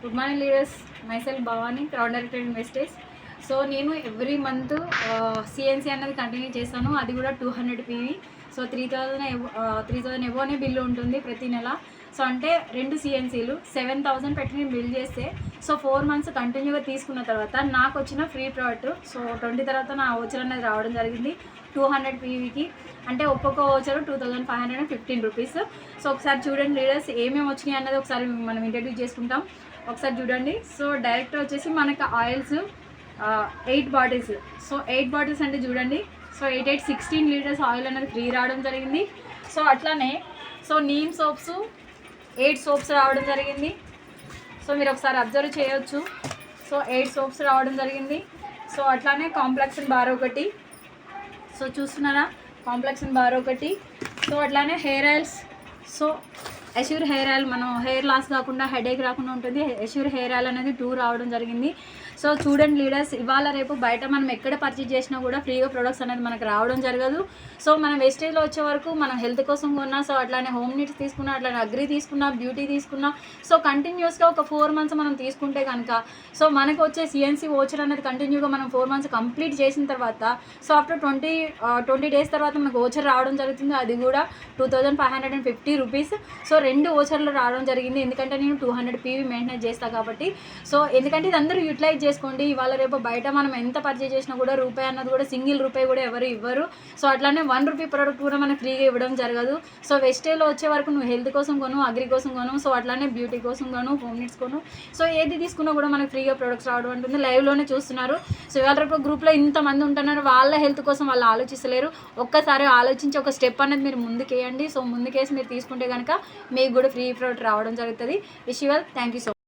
Good morning leaders, myself Bhavani, crowd director investors. So నేను every month CNC అనేది continue చేస్తాను, అది కూడా 200 PV. సో 3000 ఎబోనే బిల్లు ఉంటుంది ప్రతి నెల. సో అంటే 2 CNCలు 7000 పెట్టి నేను బిల్ చేస్తే సో 4 months కంటిన్యూగా తీసుకున్న తర్వాత నాకు వచ్చిన ఫ్రీ ప్రోడక్ట్ సో 20 తర్వాత నా ఓచర్ అనేది రావడం జరిగింది 200 PVకి. అంటే ఒక్కొక్క ఓచరు 2515 రూపీస్. సో ఒకసారి చూడండి లీడర్స్, ఏమేమి వచ్చినాయి అన్నది ఒకసారి మనం ఇంట్రడ్యూస్ చేసుకుంటాం. ఒకసారి చూడండి. సో డైరెక్ట్ వచ్చేసి మనకు ఆయిల్స్ 8 బాటిల్స్. సో 8 బాటిల్స్ అంటే చూడండి, సో 16 లీటర్స్ ఆయిల్ అనేది ఫ్రీ రావడం జరిగింది. సో అట్లానే సో నీమ్ సోప్స్ 8 సోప్స్ రావడం జరిగింది. సో మీరు ఒకసారి అబ్జర్వ్ చేయొచ్చు. సో 8 సోప్స్ రావడం జరిగింది. సో అట్లానే కాంప్లెక్షన్ బార్ ఒకటి. సో చూస్తున్నారా, కాంప్లెక్షన్ బార్ ఒకటి. సో అట్లానే hair oils. So assure hair oil, మనం హెయిర్ లాస్ కాకుండా హెడేక్ రాకుండా ఉంటుంది. ఎష్యూర్ హెయిర్ ఆయిల్ అనేది 2 రావడం జరిగింది. సో చూడండి లీడర్స్, ఇవాళ రేపు బయట మనం ఎక్కడ పర్చేజ్ చేసినా కూడా ఫ్రీగా ప్రొడక్ట్స్ అనేది మనకు రావడం జరగదు. సో మనం వేస్టేజ్లో వచ్చే వరకు మనం హెల్త్ కోసం కొన్నా, సో అట్లానే హోమ్ నీడ్స్ తీసుకున్నా, అట్లానే అగ్రి తీసుకున్నా, బ్యూటీ తీసుకున్నా, సో కంటిన్యూస్గా ఒక 4 months మనం తీసుకుంటే కనుక సో మనకు వచ్చే సిఎన్సీ ఓచర్ అనేది కంటిన్యూగా మనం 4 months కంప్లీట్ చేసిన తర్వాత సో ఆఫ్టర్ 20 days తర్వాత మనకు ఓచర్ రావడం జరుగుతుంది. అది కూడా 2550 రూపీస్. సో 2 ఓచర్లు రావడం జరిగింది, ఎందుకంటే నేను 200 PV మెయింటైన్ చేస్తాను కాబట్టి. సో ఎందుకంటే ఇది అందరూ యూటిలైజ్ చేసుకోండి. ఇవాళ రేపు బయట మనం ఎంత పర్చేజ్ చేసినా కూడా రూపాయి అన్నది కూడా సింగిల్ రూపాయి కూడా ఎవరు ఇవ్వరు. సో అట్లానే 1 రూపీ ప్రోడక్ట్ కూడా మనకు ఫ్రీగా ఇవ్వడం జరగదు. సో వెస్టేజ్లో వచ్చే వరకు నువ్వు హెల్త్ కోసం కొను, అగ్రి కోసం కొను, సో అట్లానే బ్యూటీ కోసం కొను, హోమ్ నీడ్స్ కొను. సో ఏది తీసుకున్నా కూడా మనకు ఫ్రీగా ప్రొడక్ట్స్ రావడం ఉంటుంది. లైవ్లోనే చూస్తున్నారు. సో ఇవాళ రేపు గ్రూప్లో ఇంతమంది ఉంటున్నారు, వాళ్ళ హెల్త్ కోసం వాళ్ళు ఆలోచిస్తలేరు. ఒక్కసారి ఆలోచించి ఒక స్టెప్ అనేది మీరు ముందుకేయండి. సో ముందుకేసి మీరు తీసుకుంటే కనుక మీకు కూడా ఫ్రీ ప్రోడక్ట్ రావడం జరుగుతుంది. Wish you well. Thank you so much.